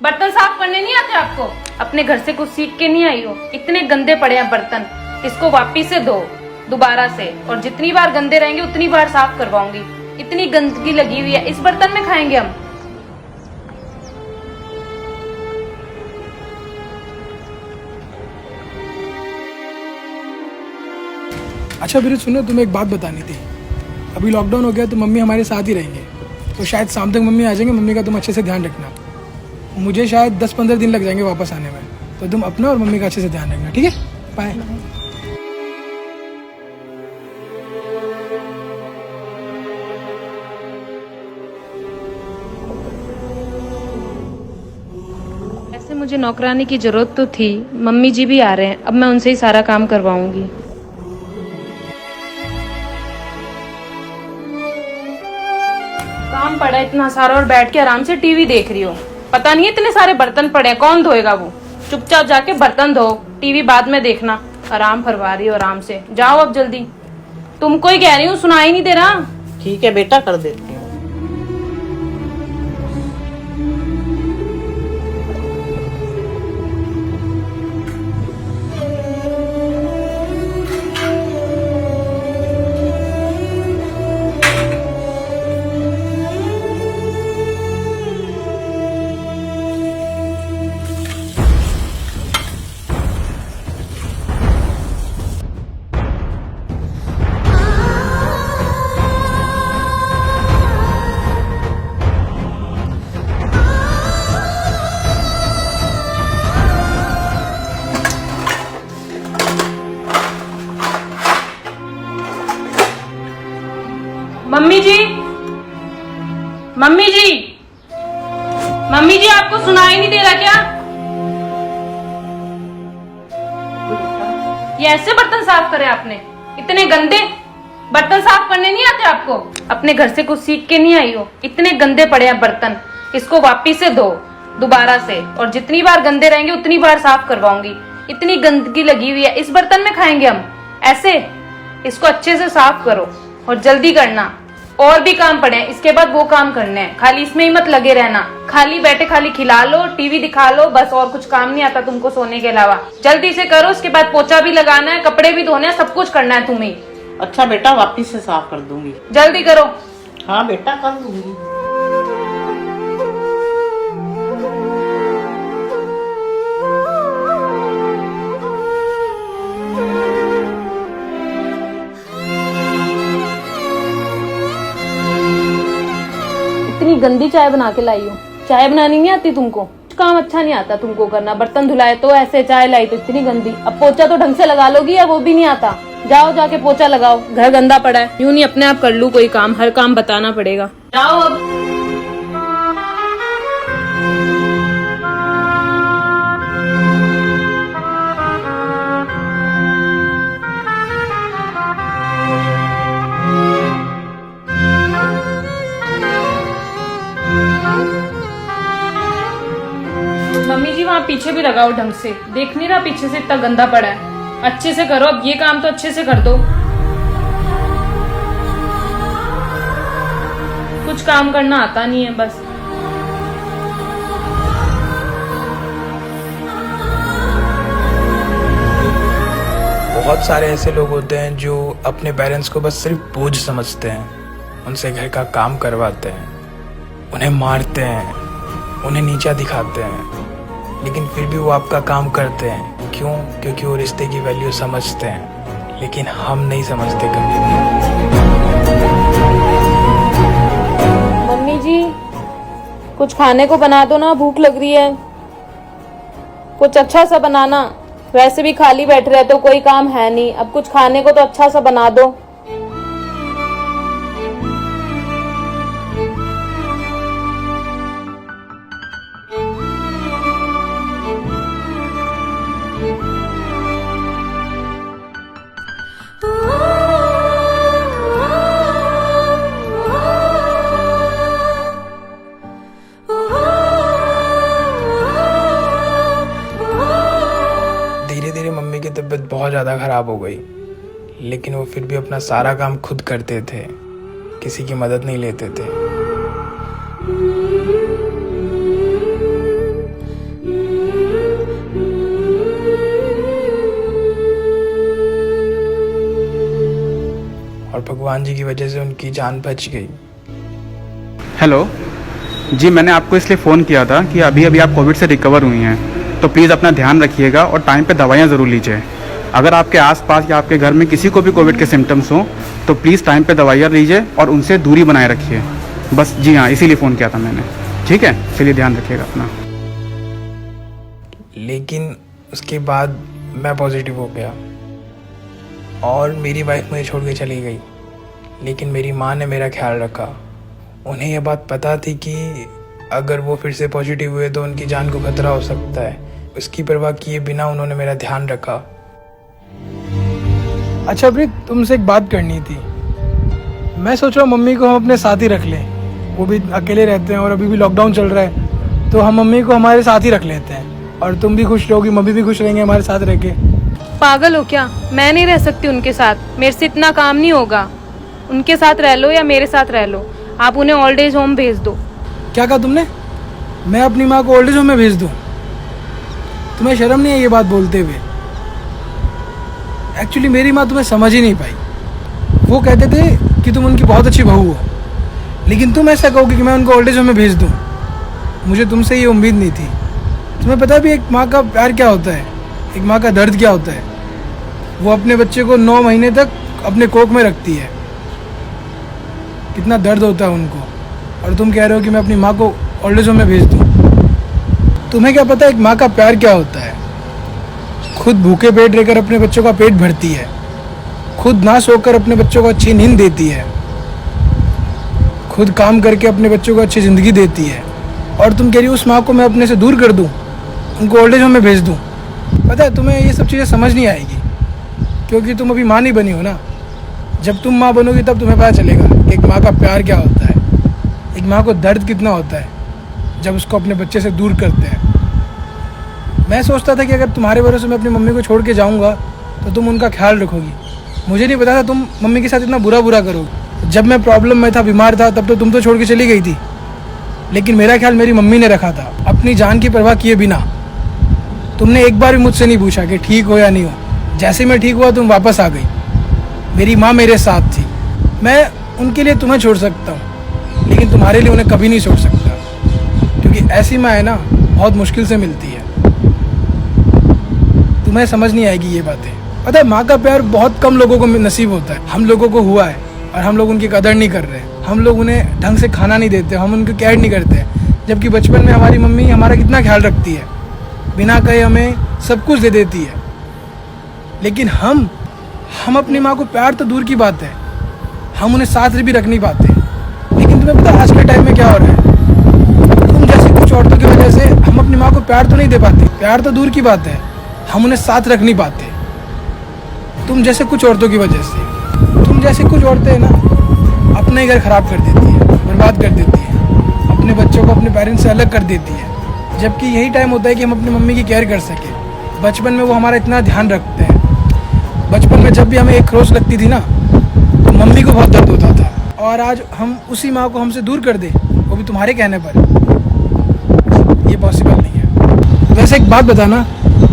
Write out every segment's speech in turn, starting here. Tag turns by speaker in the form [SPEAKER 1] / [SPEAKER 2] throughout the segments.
[SPEAKER 1] बर्तन साफ करने नहीं आते आपको? अपने घर से कुछ सीख के नहीं आई हो? इतने गंदे पड़े हैं बर्तन, इसको वापिस से धो दोबारा से, और जितनी बार गंदे रहेंगे उतनी बार साफ करवाऊंगी। इतनी गंदगी लगी हुई है, इस बर्तन में खाएंगे हम।
[SPEAKER 2] अच्छा वीरू सुनो, तुम्हें एक बात बतानी थी। अभी लॉकडाउन हो गया तो मम्मी हमारे साथ ही रहेंगे, तो शायद शाम तक मम्मी आ जाएंगे। मम्मी का तुम अच्छे से ध्यान रखना। मुझे शायद 10-15 दिन लग जाएंगे वापस आने में, तो तुम अपना और मम्मी का अच्छे से ध्यान रखना, ठीक है? बाय।
[SPEAKER 1] ऐसे मुझे नौकरानी की जरूरत तो थी, मम्मी जी भी आ रहे हैं, अब मैं उनसे ही सारा काम करवाऊंगी। काम पड़ा इतना सारा और बैठ के आराम से टीवी देख रही हो। पता नहीं इतने सारे बर्तन पड़े हैं, कौन धोएगा वो? चुपचाप जाके बर्तन धो, टीवी बाद में देखना। आराम फरवा रही हो आराम से, जाओ अब जल्दी। तुमको ही कह रही हूँ, सुनाई नहीं दे रहा?
[SPEAKER 3] ठीक है बेटा, कर देती हूँ।
[SPEAKER 1] मम्मी जी, मम्मी जी, मम्मी जी, आपको सुनाई नहीं दे रहा क्या? ये ऐसे बर्तन साफ करे आपने? इतने गंदे बर्तन साफ करने नहीं आते आपको? अपने घर से कुछ सीख के नहीं आई हो? इतने गंदे पड़े हैं बर्तन, इसको वापिस से धो दोबारा से, और जितनी बार गंदे रहेंगे उतनी बार साफ करवाऊंगी। इतनी गंदगी लगी हुई है, इस बर्तन में खाएंगे हम ऐसे? इसको अच्छे से साफ करो और जल्दी करना। और भी काम पड़े हैं, इसके बाद वो काम करने हैं, खाली इसमें ही मत लगे रहना। खाली बैठे खाली खिला लो, टीवी दिखा लो, बस और कुछ काम नहीं आता तुमको सोने के अलावा। जल्दी से करो, उसके बाद पोछा भी लगाना है, कपड़े भी धोने हैं, सब कुछ करना है तुम्हें।
[SPEAKER 3] अच्छा बेटा, वापिस से साफ कर दूंगी।
[SPEAKER 1] जल्दी करो।
[SPEAKER 3] हाँ बेटा, कर दूंगी।
[SPEAKER 1] इतनी गंदी चाय बना के लाई हो। चाय बनानी नहीं आती तुमको? काम अच्छा नहीं आता तुमको करना। बर्तन धुलाए तो ऐसे, चाय लाई तो इतनी गंदी। अब पोछा तो ढंग से लगा लोगी या वो भी नहीं आता? जाओ जाके पोछा लगाओ, घर गंदा पड़ा है। यूं नहीं अपने आप कर लूं कोई काम, हर काम बताना पड़ेगा। जाओ अब। मम्मी जी, वहाँ पीछे भी लगाओ ढंग से, देख नहीं रहा पीछे से इतना गंदा पड़ा है? अच्छे से करो, अब ये काम तो अच्छे से कर दो। कुछ काम करना आता नहीं है बस।
[SPEAKER 2] बहुत सारे ऐसे लोग होते हैं जो अपने पेरेंट्स को बस सिर्फ बोझ समझते हैं, उनसे घर का काम करवाते हैं, उन्हें मारते हैं, उन्हें नीचा दिखाते हैं, लेकिन फिर भी वो आपका काम करते हैं। क्यों? क्योंकि वो रिश्ते की वैल्यू समझते हैं, लेकिन हम नहीं समझते कभी भी।
[SPEAKER 1] मम्मी जी, कुछ खाने को बना दो ना, भूख लग रही है। कुछ अच्छा सा बनाना, वैसे भी खाली बैठ रहे तो कोई काम है नहीं, अब कुछ खाने को तो अच्छा सा बना दो।
[SPEAKER 2] धीरे धीरे मम्मी की तबीयत बहुत ज़्यादा ख़राब हो गई, लेकिन वो फिर भी अपना सारा काम खुद करते थे, किसी की मदद नहीं लेते थे। भगवान जी की वजह से उनकी जान बच गई।
[SPEAKER 4] हेलो जी, मैंने आपको इसलिए फ़ोन किया था कि अभी अभी आप कोविड से रिकवर हुई हैं, तो प्लीज़ अपना ध्यान रखिएगा और टाइम पे दवाइयाँ ज़रूर लीजिए। अगर आपके आसपास या आपके घर में किसी को भी कोविड के सिम्टम्स हों तो प्लीज़ टाइम पे दवाइयाँ लीजिए और उनसे दूरी बनाए रखिए। बस जी हाँ, इसीलिए फ़ोन किया था मैंने। ठीक है, चलिए ध्यान रखिएगा अपना।
[SPEAKER 2] लेकिन उसके बाद मैं पॉजिटिव हो गया और मेरी वाइफ मुझे छोड़ के चली गई, लेकिन मेरी माँ ने मेरा ख्याल रखा। उन्हें यह बात पता थी कि अगर वो फिर से पॉजिटिव हुए तो उनकी जान को खतरा हो सकता है। उसकी परवाह किए बिना उन्होंने मेरा ध्यान रखा। अच्छा प्रीत, तुमसे एक बात करनी थी। मैं सोच रहा हूँ मम्मी को हम अपने साथ ही रख लें। वो भी अकेले रहते हैं और अभी भी लॉकडाउन चल रहा है, तो हम मम्मी को हमारे साथ ही रख लेते हैं और तुम भी खुश रहोगी, मम्मी भी खुश रहेंगे हमारे साथ रह के।
[SPEAKER 1] पागल हो क्या? मैं नहीं रह सकती उनके साथ, मेरे से इतना काम नहीं होगा। उनके साथ रह लो या मेरे साथ रह लो, आप उन्हें ओल्ड एज होम भेज दो।
[SPEAKER 2] क्या कहा तुमने? मैं अपनी माँ को ओल्ड एज होम में भेज दूँ? तुम्हें शर्म नहीं है ये बात बोलते हुए? एक्चुअली मेरी माँ तुम्हें समझ ही नहीं पाई। वो कहते थे कि तुम उनकी बहुत अच्छी बहू हो, लेकिन तुम ऐसा कहोगे कि मैं उनको ओल्ड एज होम में भेज दूँ। मुझे तुमसे ये उम्मीद नहीं थी। तुम्हें पता भी एक माँ का प्यार क्या होता है, एक माँ का दर्द क्या होता है? वो अपने बच्चे को 9 महीने तक अपने कोख में रखती है, कितना दर्द होता है उनको। और तुम कह रहे हो कि मैं अपनी माँ को ओल्ड एज होम में भेज दूँ। तुम्हें क्या पता एक माँ का प्यार क्या होता है? खुद भूखे पेट रहकर अपने बच्चों का पेट भरती है, खुद ना सोकर अपने बच्चों को अच्छी नींद देती है, खुद काम करके अपने बच्चों को अच्छी ज़िंदगी देती है। और तुम कह रही हो उस माँ को मैं अपने से दूर कर दूँ, उनको ओल्ड एज होम में भेज दूँ। पता है तुम्हें ये सब चीज़ें समझ नहीं आएगी, क्योंकि तुम अभी माँ नहीं बनी हो ना। जब तुम माँ बनोगी तब तुम्हें पता चलेगा कि एक माँ का प्यार क्या होता है, एक माँ को दर्द कितना होता है जब उसको अपने बच्चे से दूर करते हैं। मैं सोचता था कि अगर तुम्हारे भरोसे मैं अपनी मम्मी को छोड़ के जाऊँगा तो तुम उनका ख्याल रखोगी। मुझे नहीं पता था तुम मम्मी के साथ इतना बुरा करोगी। जब मैं प्रॉब्लम में था, बीमार था, तब तो तुम तो छोड़ के चली गई थी, लेकिन मेरा ख्याल मेरी मम्मी ने रखा था, अपनी जान की परवाह किए बिना। तुमने एक बार भी मुझसे नहीं पूछा कि ठीक हो या नहीं हो। जैसे मैं ठीक हुआ तुम वापस आ गई। मेरी माँ मेरे साथ थी। मैं उनके लिए तुम्हें छोड़ सकता हूँ, लेकिन तुम्हारे लिए उन्हें कभी नहीं छोड़ सकता, क्योंकि ऐसी माँ है ना, बहुत मुश्किल से मिलती है। तुम्हें समझ नहीं आएगी ये बातें। पता है माँ का प्यार बहुत कम लोगों को नसीब होता है। हम लोगों को हुआ है और हम लोग उनकी कदर नहीं कर रहे। हम लोग उन्हें ढंग से खाना नहीं देते, हम उनकी केयर नहीं करते, जबकि बचपन में हमारी मम्मी हमारा कितना ख्याल रखती है, बिना कहे हमें सब कुछ दे देती है। लेकिन हम अपनी माँ को प्यार तो दूर की बात है, हम उन्हें साथ भी रख नहीं पाते। लेकिन तुम्हें पता आज के टाइम में क्या हो रहा है? तुम जैसी कुछ औरतों की वजह से हम अपनी माँ को प्यार तो नहीं दे पाते, प्यार तो दूर की बात है, हम उन्हें साथ रख नहीं पाते। तुम जैसे कुछ औरतों की वजह से, तुम जैसी कुछ औरतें ना अपना ही घर खराब कर देती है, बर्बाद कर देती है, अपने बच्चों को अपने पेरेंट्स से अलग कर देती है, जबकि यही टाइम होता है कि हम अपनी मम्मी की केयर कर सके। बचपन में वो हमारा इतना ध्यान रखते हैं। बचपन में जब भी हमें एक खरोच लगती थी ना, तो मम्मी को बहुत दर्द होता था, और आज हम उसी माँ को हमसे दूर कर दे, वो भी तुम्हारे कहने पर, ये पॉसिबल नहीं है। वैसे एक बात बताना,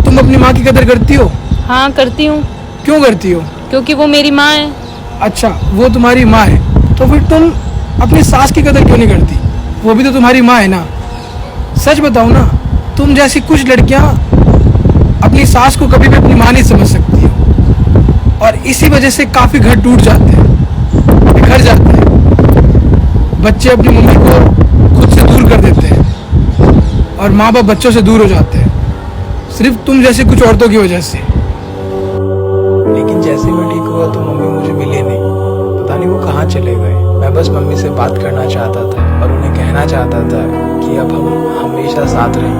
[SPEAKER 2] तुम अपनी माँ की कदर करती हो?
[SPEAKER 1] हाँ करती हूँ।
[SPEAKER 2] क्यों करती हो?
[SPEAKER 1] क्योंकि वो मेरी माँ है।
[SPEAKER 2] अच्छा, वो तुम्हारी माँ है, तो फिर तुम अपनी सास की कदर क्यों नहीं करती? वो भी तो तुम्हारी माँ है ना। सच बताओ ना, तुम जैसी कुछ लड़कियां अपनी सास को कभी भी अपनी माँ नहीं समझ सकती है, और इसी वजह से काफी घर टूट जाते हैं, बिखर जाते हैं। बच्चे अपनी मम्मी को खुद से दूर कर देते हैं और माँ बाप बच्चों से दूर हो जाते हैं, सिर्फ तुम जैसे कुछ औरतों की वजह से। लेकिन जैसे मैं ठीक हुआ तो मम्मी मुझे मिले नहीं, पता नहीं वो कहाँ चले गए। मैं बस मम्मी से बात करना चाहता था और उन्हें कहना चाहता था कि अब हम हमेशा साथ रहें,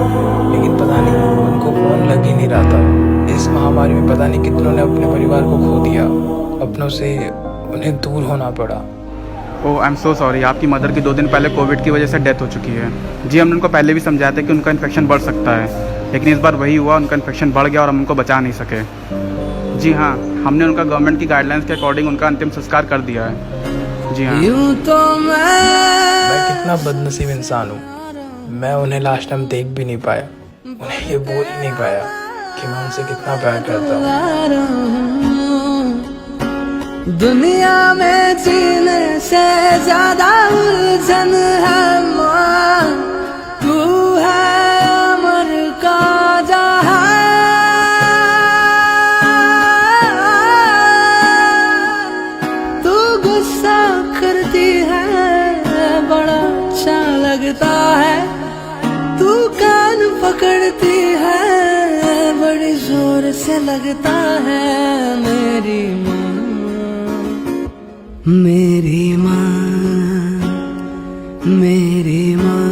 [SPEAKER 2] लेकिन पता नहीं उनको फोन लग ही नहीं रहा था। इस महामारी में पता नहीं कितनों ने अपने परिवार को खो दिया, अपनों से उन्हें दूर होना पड़ा।
[SPEAKER 4] ओह आई एम सो सॉरी, आपकी मदर की 2 दिन पहले कोविड की वजह से डेथ हो चुकी है। जी हमने उनको पहले भी समझाया था कि उनका इन्फेक्शन बढ़ सकता है, लेकिन इस बार वही हुआ, उनका इन्फेक्शन बढ़ गया और हम उनको बचा नहीं सके। जी हाँ, हमने उनका गवर्नमेंट की गाइडलाइंस के अकॉर्डिंग उनका अंतिम संस्कार कर दिया है। जी हाँ।
[SPEAKER 2] मैं कितना बदनसीब इंसान हूँ, मैं उन्हें लास्ट टाइम देख भी नहीं पाया, उन्हें ये बोल ही नहीं पाया कि मैं उनसे कितना प्यार करता हूँ।
[SPEAKER 5] दुनिया में जीने से ज्यादा उलझन है माँ, तू है अमर का जहां। तू गुस्सा करती है बड़ा अच्छा लगता है, तू कान पकड़ती है बड़ी जोर से लगता है। मेरी माँ, मेरी माँ, मेरी माँ,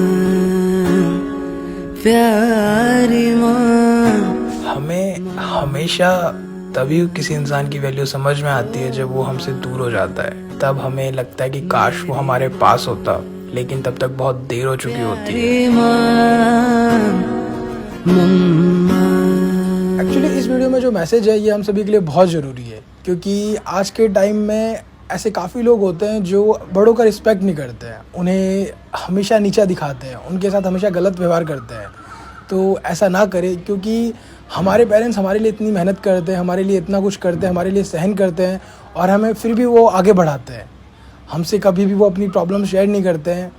[SPEAKER 5] प्यारी माँ।
[SPEAKER 2] हमें हमेशा तभी किसी इंसान की वैल्यू समझ में आती है जब वो हमसे दूर हो जाता है। तब हमें लगता है कि काश वो हमारे पास होता, लेकिन तब तक बहुत देर हो चुकी होती है।
[SPEAKER 5] प्यारी माँ, मम्मा।
[SPEAKER 2] एक्चुअली इस वीडियो में जो मैसेज है ये हम सभी के लिए बहुत ज़रूरी है, क्योंकि आज के टाइम में ऐसे काफ़ी लोग होते हैं जो बड़ों का रिस्पेक्ट नहीं करते हैं, उन्हें हमेशा नीचा दिखाते हैं, उनके साथ हमेशा गलत व्यवहार करते हैं। तो ऐसा ना करें, क्योंकि हमारे पेरेंट्स हमारे लिए इतनी मेहनत करते हैं, हमारे लिए इतना कुछ करते हैं, हमारे लिए सहन करते हैं, और हमें फिर भी वो आगे बढ़ाते हैं। हमसे कभी भी वो अपनी प्रॉब्लम शेयर नहीं करते हैं,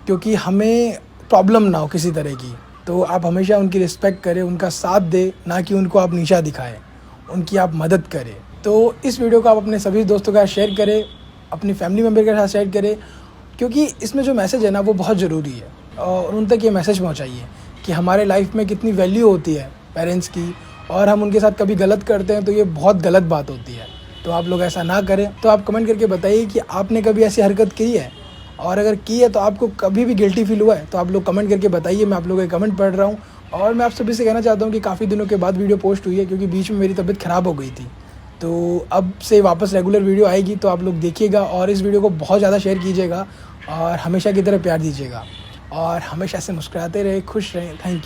[SPEAKER 2] क्योंकि हमें प्रॉब्लम ना हो किसी तरह की। तो आप हमेशा उनकी रिस्पेक्ट करें, उनका साथ दें, ना कि उनको आप नीचा दिखाएं, उनकी आप मदद करें। तो इस वीडियो को आप अपने सभी दोस्तों के साथ शेयर करें, अपनी फैमिली मेम्बर के साथ शेयर करें, क्योंकि इसमें जो मैसेज है ना वो बहुत ज़रूरी है। और उन तक ये मैसेज पहुंचाइए कि हमारे लाइफ में कितनी वैल्यू होती है पेरेंट्स की, और हम उनके साथ कभी गलत करते हैं तो ये बहुत गलत बात होती है। तो आप लोग ऐसा ना करें। तो आप कमेंट करके बताइए कि आपने कभी ऐसी हरकत की है, और अगर की है तो आपको कभी भी गिल्टी फील हुआ है तो आप लोग कमेंट करके बताइए। मैं आप लोगों के कमेंट पढ़ रहा हूँ। और मैं आप सभी से कहना चाहता हूँ कि काफ़ी दिनों के बाद वीडियो पोस्ट हुई है, क्योंकि बीच में मेरी तबीयत ख़राब हो गई थी। तो अब से वापस रेगुलर वीडियो आएगी, तो आप लोग देखिएगा और इस वीडियो को बहुत ज़्यादा शेयर कीजिएगा, और हमेशा की तरह प्यार दीजिएगा, और हमेशा से मुस्कुराते रहे, खुश रहें। Thank you.